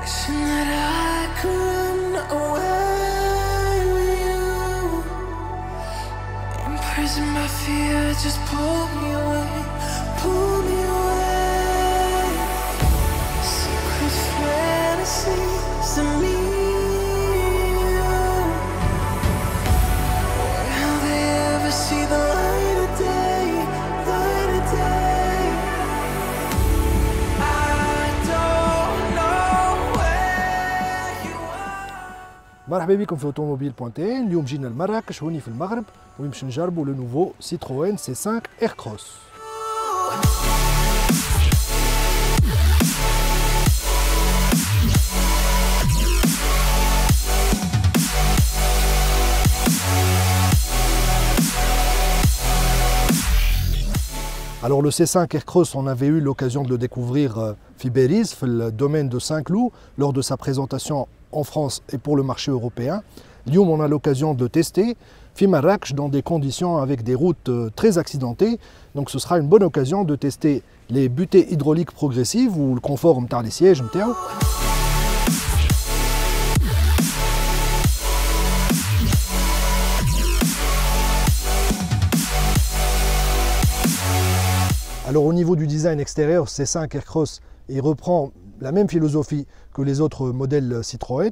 Wishing that I could run away with you. Imprisoned by fear, just pull me away, pull me away. Secret fantasies of me. Will they ever see the light of day, light of day? I don't know where you are. مرحبا بكم في اوتوموبيل.تي. اليوم جينا لمراكش هوني في المغرب ويمش نجربوا لو نوفو سيتروين سي 5 اير كروس. Alors le C5 Aircross, on avait eu l'occasion de le découvrir Fiberiz, le domaine de Saint-Cloud, lors de sa présentation en France et pour le marché européen. Lyon, on a l'occasion de le tester, Marrakech, dans des conditions avec des routes très accidentées. Donc ce sera une bonne occasion de tester les butées hydrauliques progressives ou le confort de les sièges. Alors au niveau du design extérieur, C5 Aircross, il reprend la même philosophie que les autres modèles Citroën.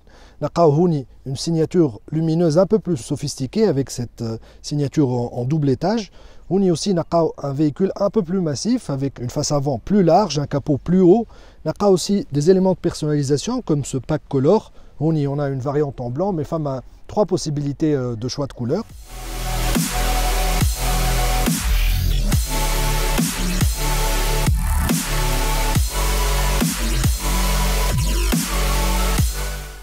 Une signature lumineuse un peu plus sophistiquée avec cette signature en double étage. On y aussi un véhicule un peu plus massif avec une face avant plus large, un capot plus haut. On a aussi des éléments de personnalisation comme ce pack color. On a une variante en blanc, mais femme a 3 possibilités de choix de couleurs.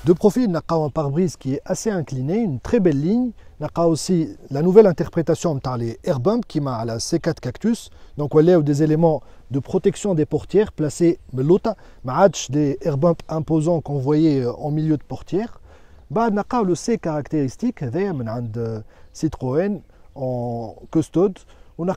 De profil, on a un pare-brise qui est assez incliné, une très belle ligne. On a aussi la nouvelle interprétation de les air bumps qui m'a à la C4 Cactus. Donc, on a des éléments de protection des portières placés des air bumps imposants qu'on voyait en milieu de portière. On a le C caractéristique de Citroën en custode. On a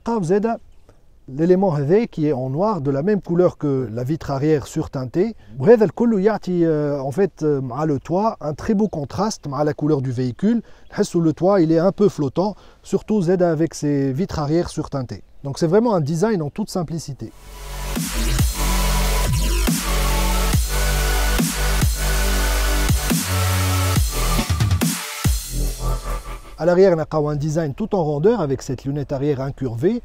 l'élément qui est en noir de la même couleur que la vitre arrière surteintée. En fait, le toit, un très beau contraste avec la couleur du véhicule. Le toit il est un peu flottant, surtout avec ses vitres arrière surteintées. Donc c'est vraiment un design en toute simplicité. À l'arrière, on a un design tout en rondeur avec cette lunette arrière incurvée.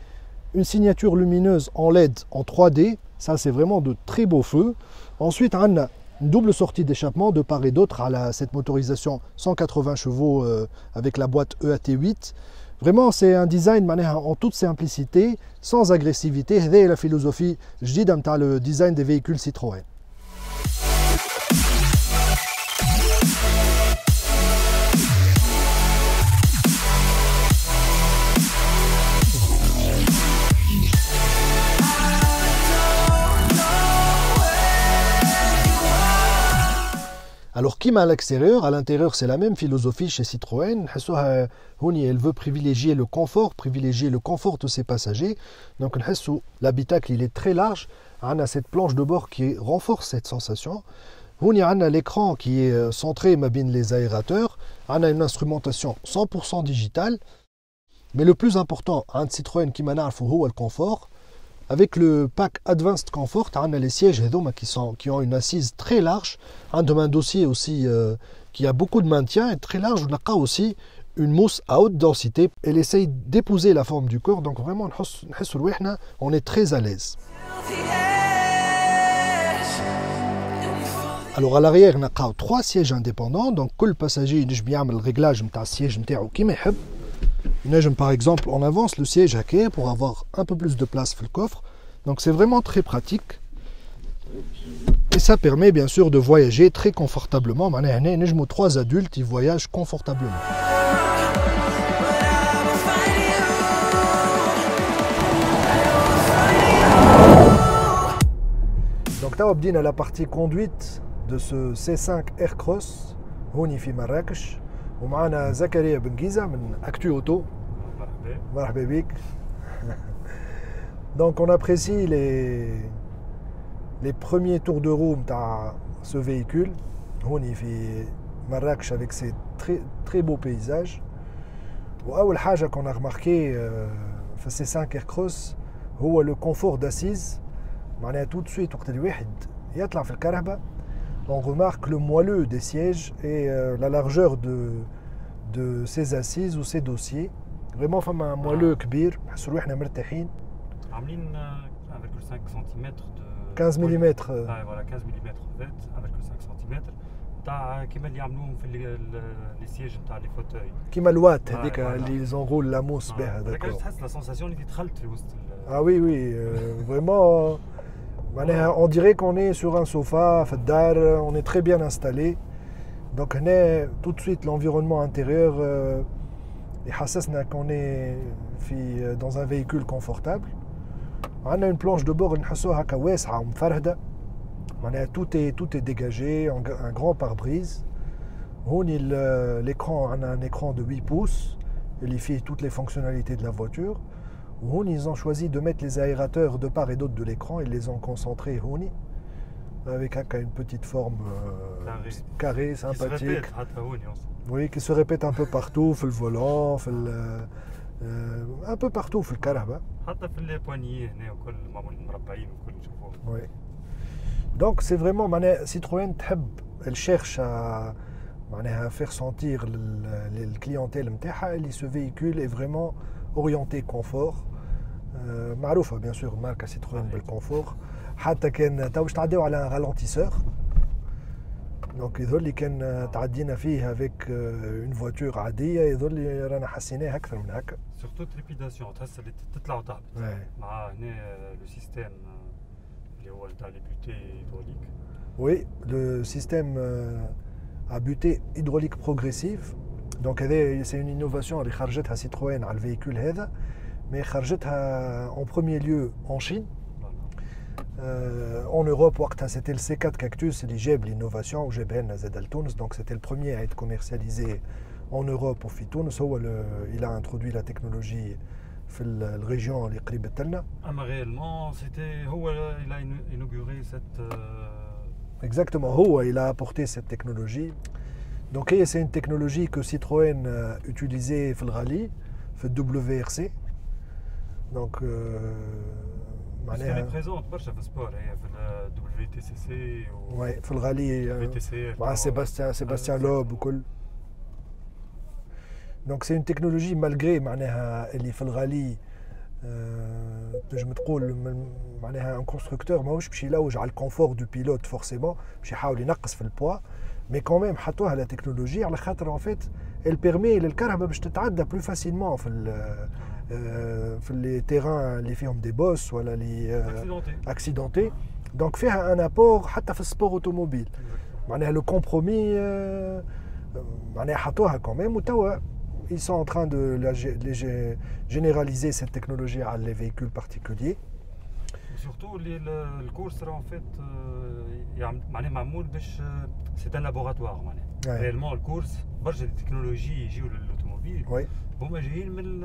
Une signature lumineuse en LED en 3D, ça c'est vraiment de très beaux feux. Ensuite, on a une double sortie d'échappement de part et d'autre à cette motorisation 180 chevaux avec la boîte EAT8. Vraiment, c'est un design en toute simplicité, sans agressivité. C'est la philosophie, je dis, dans le design des véhicules Citroën. Alors, qui m'a à l'extérieur, à l'intérieur, c'est la même philosophie chez Citroën. Elle veut privilégier le confort de ses passagers. Donc, l'habitacle il est très large. On a cette planche de bord qui renforce cette sensation. On a l'écran qui est centré les aérateurs. On a une instrumentation 100% digitale. Mais le plus important, un Citroën qui m'a le confort. Avec le pack Advanced Comfort, on a les sièges qui ont une assise très large, un dossier aussi qui a beaucoup de maintien et très large. On a aussi une mousse à haute densité. Elle essaye d'épouser la forme du corps, donc vraiment on est très à l'aise. Alors à l'arrière, on a 3 sièges indépendants, donc tout passager a le réglage de siège comme il veut. Par exemple, on avance le siège à quai pour avoir un peu plus de place dans le coffre. Donc c'est vraiment très pratique. Et ça permet bien sûr de voyager très confortablement. 3 adultes, ils voyagent confortablement. Donc là, on a la partie conduite de ce C5 Aircross, هوني في مراكش. ومعنا زكريا بن جيزة من Actu Auto. مرحبا بك. Donc on apprécie les premiers tours de roue ce véhicule. On y fait Marrakech avec ses très beaux paysages. وأول حاجة qu'on a remarqué في ces 5 Aircross هو le confort d'assise. معناها tout de suite وقت الواحد يطلع في الكرهبة on remarque le moelleux des sièges et la largeur de ses assises ou ses dossiers. Vraiment فما moelleux كبير نحسوا روحنا مرتاحين. عاملين 1,5 cm de 15 mm. voilà 15 mm fait 1,5 cm تاع كيما اللي يعملوهم في لي سياج نتاع لي فوتوي كيما الوات هذيك اللي زونغول لاموس بها هذاك هذاك. تحس لا سونساسيون اللي دخلت في وسط Ah oui, oui, vraiment, on dirait qu'on est sur un sofa, on est très bien installé. Donc tout de suite l'environnement intérieur يحسسنا qu'on est dans un véhicule confortable. On a une planche de bord نحسوها هكا واسعة ومفرهدة. Tout est dégagé, un grand pare-brise. L'écran, on a un écran de 8 pouces, il fait toutes les fonctionnalités de la voiture. Ils ont choisi de mettre les aérateurs de part et d'autre de l'écran, ils les ont concentrés avec une petite forme carrée, sympathique. Oui, qui se répète un peu partout, le volant, un peu partout, le caraba. Oui. Donc c'est vraiment, Citroën, elle cherche à faire sentir le clientèle que ce véhicule est vraiment orienté confort. معروفة bien sûr marque Citroën بالconfort. حتى كان توش تعديو على un ralentisseur. Donc يظل اللي كان تعدينا فيه avec une voiture عادية يظل رانا حسيناه أكثر من هكا. Surtout trépidation تحس اللي تطلع وتهبط. مع هنا لو سيستم اللي هو نتاع لي بوتي hydraulique. Oui, le système à butée hydraulique progressive. Donc c'est une innovation اللي خرجتها Citroën على الفيكول هذا. Mais خرجتها en premier lieu en Chine. En Europe, c'était le C4 Cactus اللي جاب l'innovation وجابها لنا زاد لتونس. Donc c'était le premier à être commercialisé en Europe وفي تونس. Il a introduit la technologie في الريجيون اللي قريبة لنا. أما réellement c'était il a inauguré cette Exactement, il a apporté cette technologie. Donc c'est une technologie que Citroën utilisait في الرallye, في WRC. Donc معناها présente برشا في السبور هي في WTCC ouais في الرالي مع سébastien Loeb وكل. Donc c'est une technologie malgré معناها اللي في الرالي تنجم تقول معناها un constructeur ماهوش باش يلوج على الكونفور دو بيلوت فورسيمون باش يحاول ينقص في البوا مي كون ميم حطوها لا تكنولوجي على خاطر ان فيت elle permet للكهرباء باش تتعدى بلو فاسيلمون في لي تيران اللي فيهم دي بوس ولا لي اكسيدونتي. دونك فيها ان ابور حتى في السبور اوتوموبيل معناها لو كومبرومي معناها حطوها كون ميم وتوا ils sont en train de généraliser cette technologie à les véhicules particuliers. Surtout le course en fait معناها معمول باش c'est un laboratoire معناها réellement le course برشا التكنولوجي يجيو للأوتوموبيل هما جايين من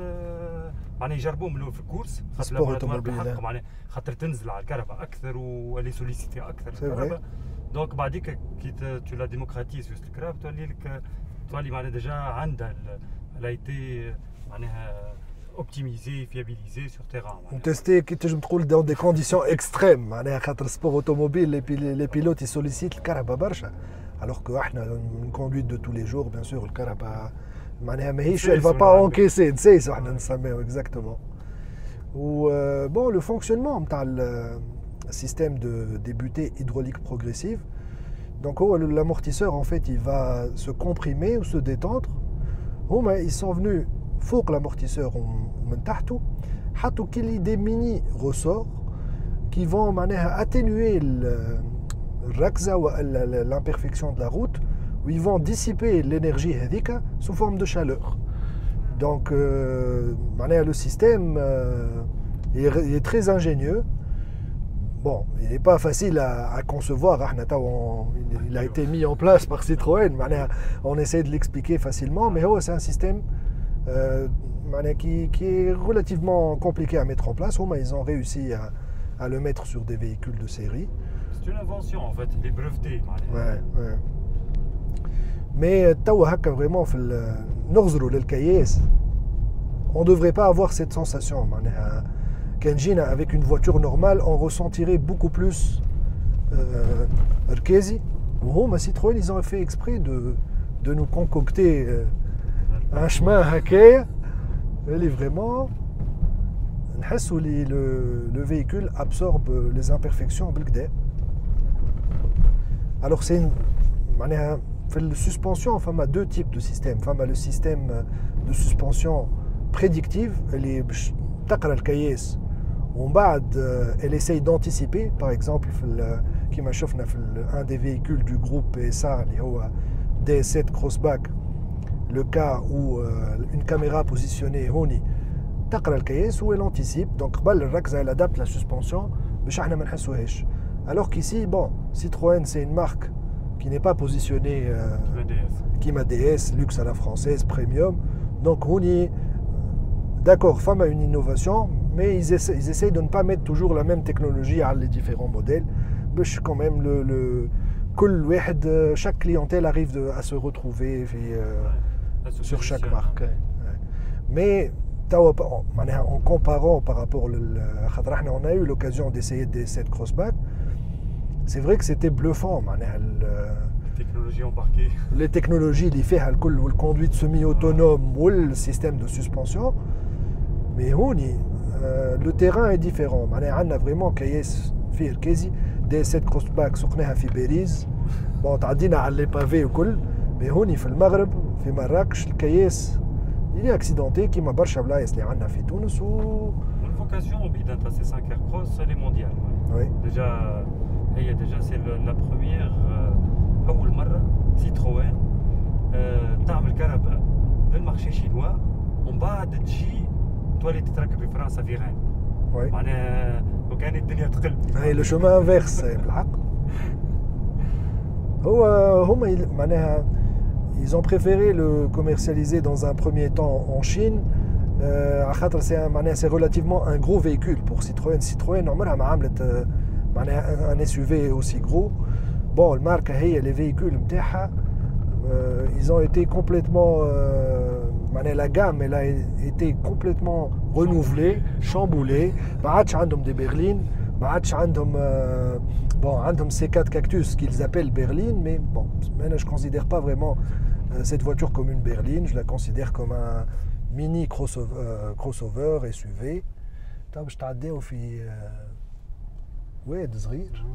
معناها يجربوهم في الكورس خاطر اللابوراتوار معناها خاطر تنزل على الكهرباء أكثر واللي سوليسيتي أكثر الكهرباء. دونك بعديك كي tu la démocratises وسط الكهرباء تولي معناها ديجا عندها elle a été optimisée, fiabilisée sur terrain. Testé كي تنجم تقول dans des conditions extrêmes معناها خاطر sport automobile les pilotes ils sollicitent الكهرباء برشا alors que احنا une conduite de tous les jours bien sûr الكهرباء معناها ماهيش elle va pas encaisser نسيسو احنا نسميو exactement. و bon le fonctionnement نتاع système de débutée hydraulique progressive. Donc l'amortisseur en fait il va se comprimer ou se détendre. Ils sont venus فوق l'amortisseur ومن تحته حطوا des mini ressorts qui vont معناها atténuer الركزة ou l'imperfection de la route où ils vont dissiper l'énergie هذيك sous forme de chaleur. Donc معناها le système il est très ingénieux. Bon, il n'est pas facile à concevoir, il a été mis en place par Citroën, on essaie de l'expliquer facilement, mais c'est un système qui est relativement compliqué à mettre en place. Ils ont réussi à le mettre sur des véhicules de série. C'est une invention en fait, les brevetés. Ouais, ouais. Mais توا هكا vraiment في نغزروا للكياس on ne devrait pas avoir cette sensation. معناها كان جينا avec une voiture normale on ressentirait beaucoup plus ركازي وهما Citroën ils ont fait exprès de nous concocter un chemin هكايا اللي vraiment نحسوا لي le véhicule absorbe les imperfections بالكدا. Alors c'est معناها في السسبنسيون فما deux types de systèmes. فما le système de suspension prédictive اللي باش تقرا الكياس ومن بعد elle essaye d'anticiper. Par exemple كيما شفنا في un des véhicules du groupe PSA اللي هو DS7 Crossback, le cas où une caméra positionnée هوني تقرا الكياس و elle anticipe. Donc قبل الركزه elle adapte la suspension باش احنا ما نحسوهاش. Alors qu'ici bon Citroën c'est une marque qui n'est pas positionnée qui m'a DS, luxe à la française, premium. Donc on y est d'accord, femme a une innovation, mais ils essayent de ne pas mettre toujours la même technologie à les différents modèles. Mais quand même chaque clientèle arrive à se retrouver sur chaque marque. Ouais. Mais en comparant par rapport on a eu l'occasion d'essayer des 7 Crossback. C'est vrai que c'était bluffant. Les technologies embarquées. Les technologies, le conduite semi-autonome ou le système de suspension. Mais le terrain est différent. On a vraiment des 7 crossback سوقناها في باريس. Bon, تعدينا على les pavés وكل. Mais هوني في المغرب في مراكش الكياس il est accidenté كيما برشا بلايص اللي عندنا في تونس و L'occasion d'un C5 Aircross elle est mondiale. Oui. Déjà c'est la première أول مرة Citroën تعمل كهرباء للمارشي شينوا ومن بعد تجي تولي تتركب في فرنسا في غان. Oui. معناها وكان الدنيا تقل. هاي le chemin inverse بالحق. هما معناها ils ont préféré le commercialiser dans un premier temps en Chine. C'est relativement un gros véhicule pour Citroën. Citroën عمرها ما عملت معناها un SUV aussi gros. Bon, الماركة هي les véhicules نتاعها ils ont été complètement la gamme elle a été complètement renouvelée, chamboulée. ما عادش عندهم des berlines, ما عادش عندهم bon, عندهم C4 Cactus qu'ils appellent berline, mais bon, je considère pas vraiment cette voiture comme une berline, je la considère comme un mini crossover SUV. باش تعديو في واد صغير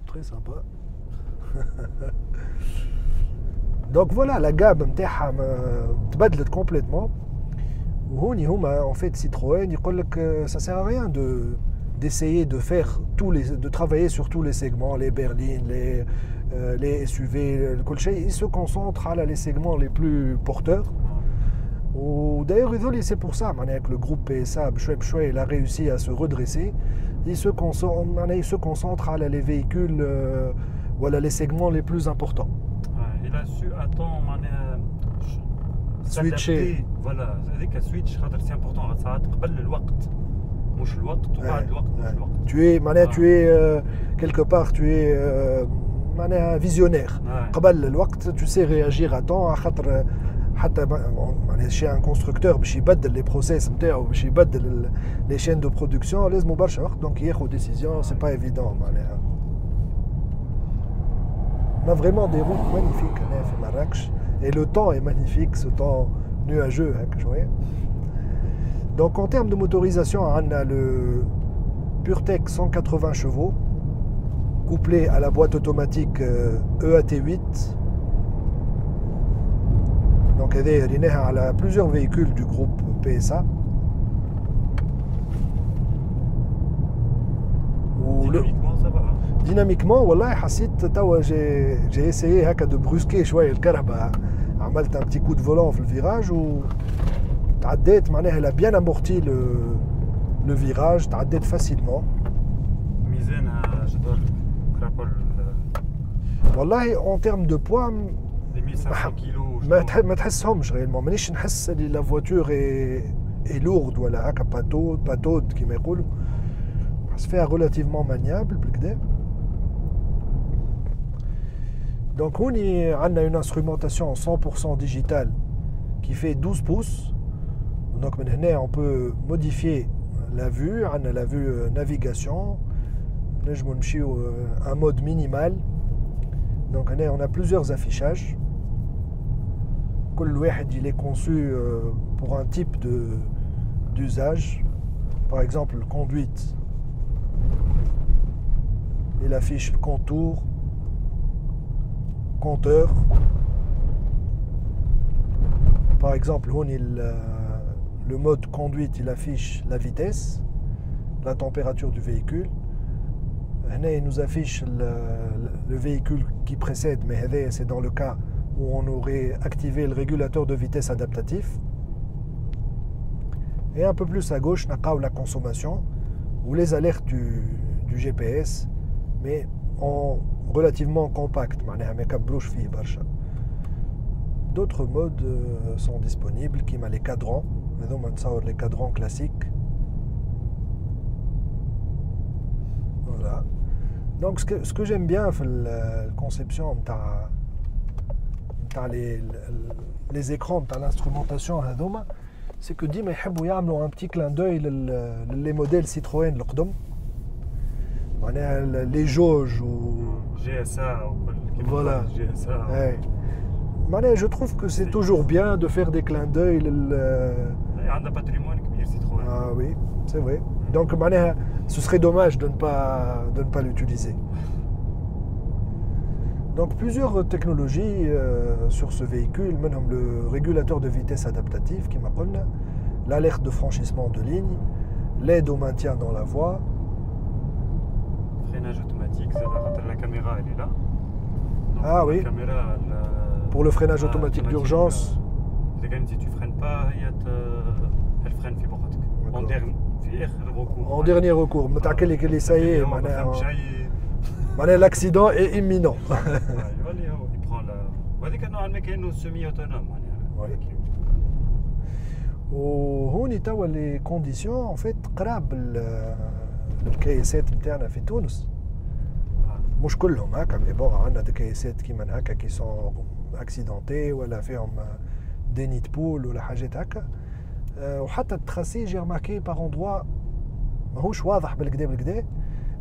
très sympa. Donc voilà, la gamme نتاعها تبدلت complètement. وهوني هما en fait Citroën يقول لك ça sert à rien d'essayer de faire de travailler sur tous les segments, les berlines, les SUV, كل شيء. Ils se concentrent على les segments les plus porteurs. D'ailleurs, c'est pour ça que le groupe PSA, il a réussi à se redresser. Il se concentre à les véhicules, voilà, les segments les plus importants. Il a su attendre, switcher. Voilà, c'est switch, c'est important. Ça قبل الوقت. مش الوقت وبعد الوقت مش الوقت. Tu es quelque part, tu es visionnaire. قبل الوقت, tu sais réagir à temps. حتى chez un constructeur باش يبدل les process نتاعو باش يبدل les chaînes de production لازم برشا وقت, donc ياخذ décision, c'est pas évident معناها. On a vraiment des routes magnifiques هنا في مراكش et le temps est magnifique, ce temps nuageux هكا شويه. Donc en termes de motorisation, on a le PureTech 180 chevaux couplé à la boîte automatique EAT8. Donc elle est à plusieurs véhicules du groupe PSA. Dynamiquement ça va. Dynamiquement, والله حسيت توا j'ai essayé هكا de brusquer شويه الكهرباء. عملت un petit coup de volant في الفيراج وتعديت معناها elle a bien amorti le virage, تعديت facilement. ميزانها جدار rapport والله en termes de poids 1500 كيلو ما تحسهمش غيرمون. مانيش نحس اللي لا فواتور اي لورد ولا هكا باتود كيما يقولوا. نحس فيها relativement maniable بالكدا. Donc on a une instrumentation 100% digitale qui fait 12 pouces. Donc maintenant on peut modifier la vue, on a la vue navigation, un mode minimal. Donc on a plusieurs affichages. Il est conçu pour un type d'usage. Par exemple, conduite. Il affiche le contour, compteur. Par exemple, le mode conduite, il affiche la vitesse, la température du véhicule. Il nous affiche le véhicule qui précède, mais c'est dans le cas où on aurait activé le régulateur de vitesse adaptatif. Et un peu plus à gauche, on a la consommation ou les alertes du GPS, mais en relativement compact. D'autres modes sont disponibles, comme les cadrans. Les cadrans classiques. Voilà. Donc ce que j'aime bien dans la conception les écrans de l'instrumentation, c'est que ديما يحبوا يعملوا un petit clin d'œil les modèles Citroën القدم. معناها les jauges ou GSA ou voilà. GSA. Ouais. معناها je trouve que c'est toujours bien de faire des clins d'œil. Il y a un patrimoine كبير Citroën. Ah oui, c'est vrai. Donc معناها ce serait dommage de ne pas l'utiliser. Donc plusieurs technologies sur ce véhicule, même le régulateur de vitesse adaptatif, qui m'appelle, l'alerte de franchissement de ligne, l'aide au maintien dans la voie. Freinage automatique, la caméra elle est là. Donc, ah oui, caméra, pour le freinage automatique d'urgence. Si tu ne freines pas, elle freine en dernier recours. Ça y est, l'accident est imminent. Il prend la. وهذيك النوع كأنه سيمي autonome. وهوني توا les conditions en fait قراب الكيسات نتاعنا في تونس. مش كلهم هكا مي بون عندنا دي كيسات كيما هكا كي سون اكسيدونتي ولا فيهم دي نيت بول ولا حاجات هكا. وحتى التراسي جي رماركي باغ اندروا ماهوش واضح بالكدا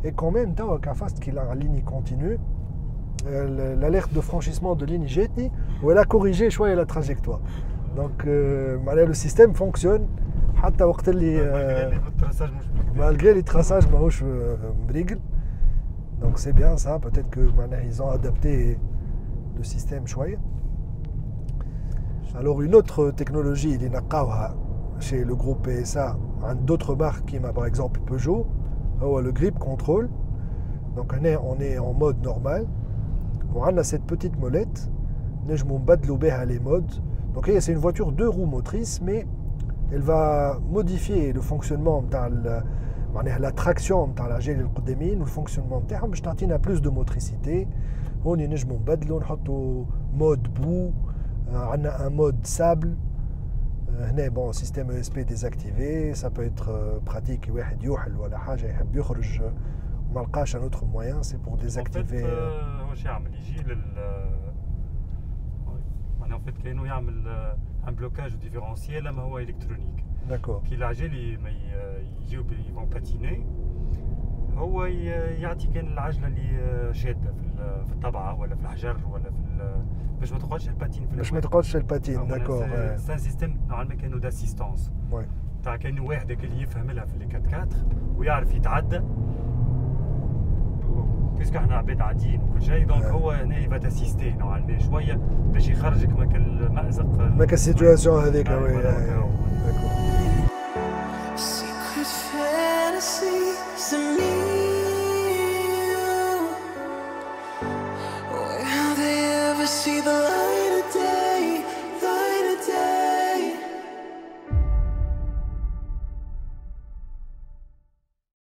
et quand même توا كافاست كي لا ليني كونتينيو l'alerte de franchissement de ligne جاتني و elle a corrigé شويه la trajectoire. Donc le système fonctionne حتى وقت اللي malgré les traçages ماهوش مريقل. Donc c'est bien ça, peut-être que ils ont adapté le système شويه. Alors une autre technologie اللي نلقاوها chez le groupe PSA d'autres marques comme par exemple Peugeot, le grip control. Donc on est en mode normal. On a cette petite molette, les modes. Donc c'est une voiture 2 roues motrices, mais elle va modifier le fonctionnement de la traction de la gel le fonctionnement terme باش تعطينا plus de motricité. هوني نجمو نبدلو نحطو mode boue, عندنا un mode sable. Bon, système ESP désactivé, ça peut être pratique. واحد يوحل ولا حاجه يحب يخرج وما لقاش un autre moyen, c'est pour désactiver. واش يعمل يجي en fait كأنه يعمل un blocage différentiel اما هو électronique. D'accord. كي العجل ما يجيو يفون باتيني هو يعطي كان العجله اللي شاده في الطبعه ولا في الحجر ولا في باش ما تقعدش الباتين في باش ما تقعدش الباتين. داكور. سي ان سيستيم نورمالمون كانه داسيستونس. وي. تاع كانه واحد اللي يفهم لها في لي 4 ويعرف يتعدى. بيسك احنا عباد عاديين وكل شيء دونك هو هنا يبا تاسيستي نورمالمون شويه باش يخرجك من المأزق. من السيتواسيون هذيك. وي. داكور.